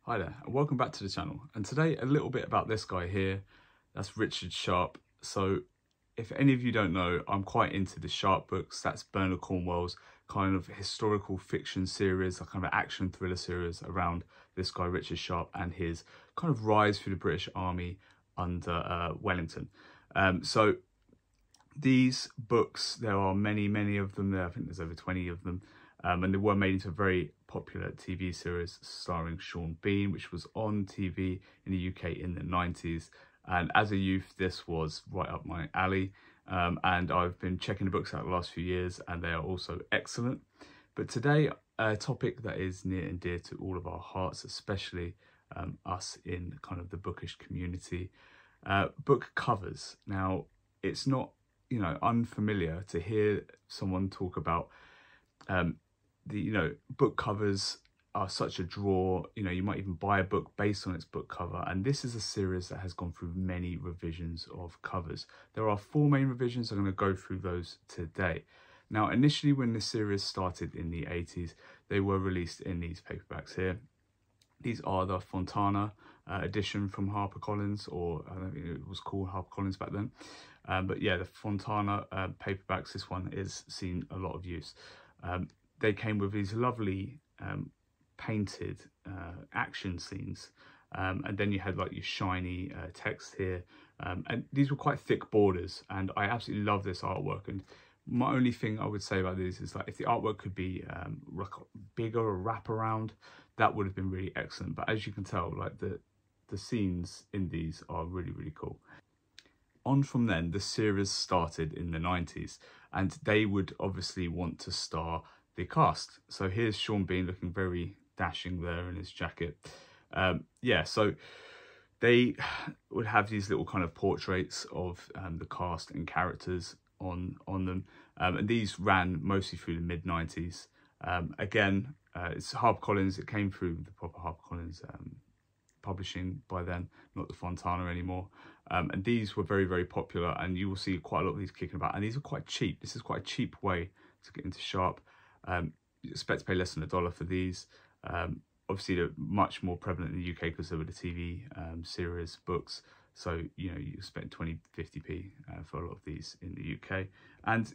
Hi there, and welcome back to the channel. And today, a little bit about this guy here. That's Richard Sharpe. So, if any of you don't know, I'm quite into the Sharpe books. That's Bernard Cornwell's kind of historical fiction series, a kind of action thriller series around this guy, Richard Sharpe, and his kind of rise through the British Army under Wellington. So, these books, there are many of them there. I think there's over 20 of them. And they were made into a very popular TV series starring Sean Bean, which was on TV in the UK in the 90s. And as a youth, this was right up my alley. And I've been checking the books out the last few years, and they are also excellent. But today, a topic that is near and dear to all of our hearts, especially us in kind of the bookish community, book covers. Now, it's not, unfamiliar to hear someone talk about book covers are such a draw. You might even buy a book based on its book cover, and this is a series that has gone through many revisions of covers. There are 4 main revisions. I'm going to go through those today. Now, initially when this series started in the 80s, they were released in these paperbacks here. These are the Fontana edition from HarperCollins, or I don't think it was called HarperCollins back then. But yeah, the Fontana paperbacks, this one is seen a lot of use. They came with these lovely painted action scenes, and then you had like your shiny text here, and these were quite thick borders, and I absolutely love this artwork. And my only thing I would say about this is, like, if the artwork could be bigger or wraparound, that would have been really excellent. But as you can tell, like the scenes in these are really cool. On from then, the series started in the 90s, and they would obviously want to star the cast. So here's Sean Bean looking very dashing there in his jacket. So they would have these little kind of portraits of the cast and characters on them. And these ran mostly through the mid-90s. Again, it's HarperCollins. It came through the proper HarperCollins publishing by then, not the Fontana anymore. And these were very popular, and you will see quite a lot of these kicking about. And these are quite cheap. This is quite a cheap way to get into Sharpe. You expect to pay less than $1 for these. Obviously, they're much more prevalent in the UK because they were the TV series books. So, you spend 20-50p for a lot of these in the UK. And,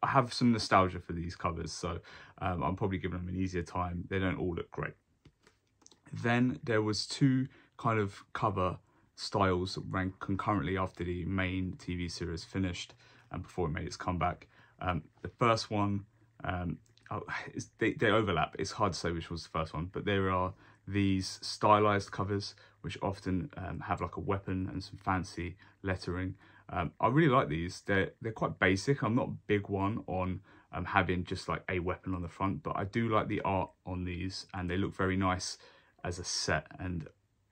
I have some nostalgia for these covers, so I'm probably giving them an easier time. They don't all look great. Then there was 2 kind of cover styles that ran concurrently after the main TV series finished and before it made its comeback. The first one, they overlap. It's hard to say which was the first one, but there are these stylized covers which often have like a weapon and some fancy lettering. I really like these. They're quite basic. I'm not a big one on having just like a weapon on the front, but I do like the art on these, and they look very nice as a set. And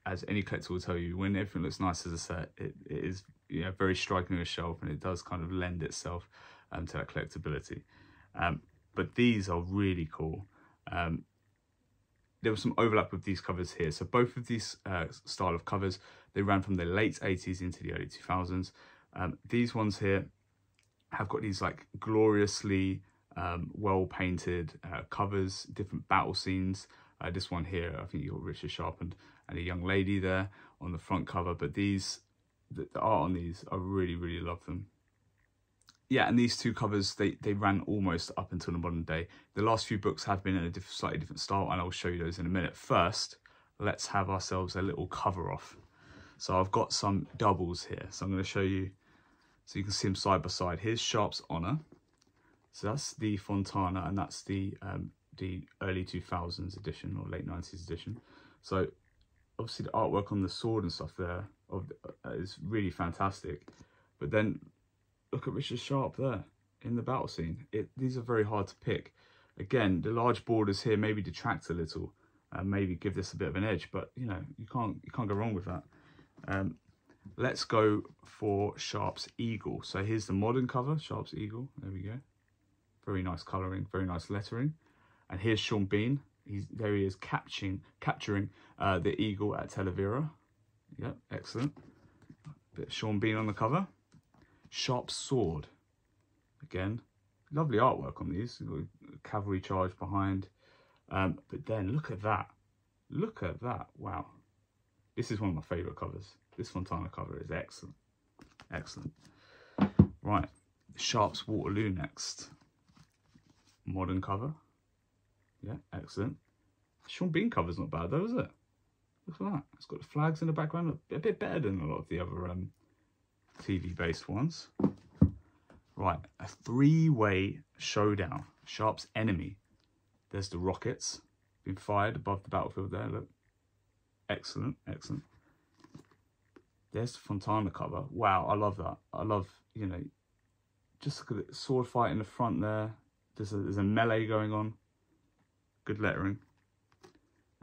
as any collector will tell you, when everything looks nice as a set, it is very striking on a shelf, and it does kind of lend itself to that collectability. But these are really cool. There was some overlap with these covers here. So both of these style of covers, they ran from the late 80s into the early 2000s. These ones here have got these like gloriously well painted covers, different battle scenes. This one here, I think you've got Richard Sharpe and a young lady there on the front cover. But these, the art on these, I really love them. Yeah, and these 2 covers, they ran almost up until the modern day. The last few books have been in a slightly different style, and I'll show you those in a minute. First, let's have ourselves a little cover off. So I've got some doubles here. So I'm going to show you, so you can see them side by side. Here's Sharpe's Honor. So that's the Fontana, and that's the early 2000s edition, or late 90s edition. So obviously the artwork on the sword and stuff there is really fantastic. But then look at Richard Sharpe there in the battle scene. These are very hard to pick. Again, the large borders here maybe detract a little, and maybe give this a bit of an edge, but you can't go wrong with that. Let's go for Sharpe's Eagle. So here's the modern cover, Sharpe's Eagle. There we go. Very nice colouring, very nice lettering. And here's Sean Bean. There he is capturing the eagle at Talavera. Yep, excellent. Bit of Sean Bean on the cover. Sharpe's Sword. Again, lovely artwork on these. Cavalry charge behind. But then look at that. Look at that. Wow. This is one of my favourite covers. This Fontana cover is excellent. Excellent. Right. Sharpe's Waterloo next. Modern cover. Yeah, excellent. Sean Bean cover's not bad though, is it? Look at that. It's got the flags in the background. A bit better than a lot of the other TV-based ones. Right, a three-way showdown. Sharpe's Enemy. There's the rockets being fired above the battlefield there. Look. Excellent, excellent. There's the Fontana cover. Wow, I love that. I love, you know, just look at the sword fight in the front there. There's a melee going on. Good lettering.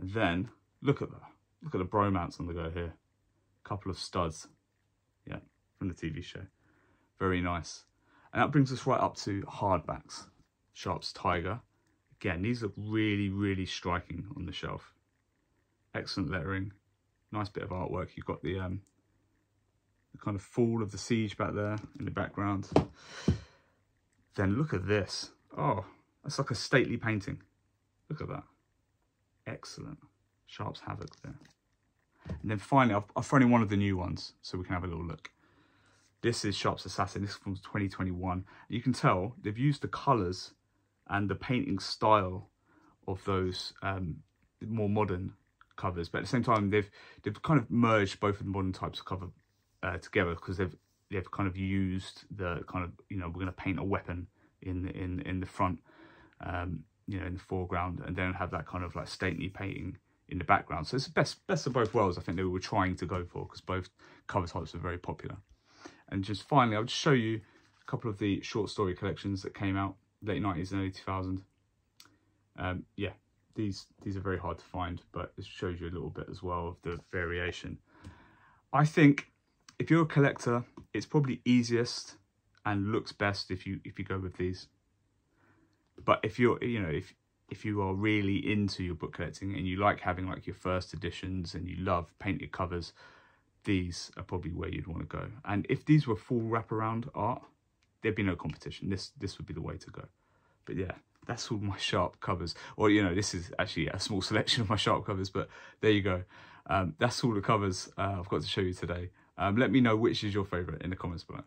And then, look at that. Look at the bromance on the go here. Couple of studs. Yeah, from the TV show. Very nice. And that brings us right up to hardbacks. Sharpe's Tiger. Again, these look really, really striking on the shelf. Excellent lettering. Nice bit of artwork. You've got the kind of fall of the siege back there in the background. Then look at this. Oh, that's like a stately painting. Look at that. Excellent. Sharpe's Havoc there. And then finally, I've thrown in one of the new ones so we can have a little look. This is Sharpe's Assassin. This is from 2021. You can tell they've used the colours and the painting style of those more modern covers, but at the same time they've kind of merged both of the modern types of cover together, because they've kind of used the kind of, you know, we're going to paint a weapon in the front, you know, in the foreground, and then have that kind of like stately painting in the background. So it's the best of both worlds, I think they were trying to go for, because both cover types are very popular. And just finally, I'll just show you a couple of the short story collections that came out late 90s and early 2000s. Yeah, these are very hard to find, but it shows you a little bit as well of the variation. I think if you're a collector, it's probably easiest and looks best if you go with these. But if you're, you know, if you are really into your book collecting and you like having like your first editions and you love painted covers, these are probably where you'd want to go. And if these were full wraparound art, there'd be no competition. This would be the way to go. But yeah, that's all my Sharpe covers. Or, you know, this is actually a small selection of my Sharpe covers, but there you go. That's all the covers I've got to show you today. Let me know which is your favourite in the comments below.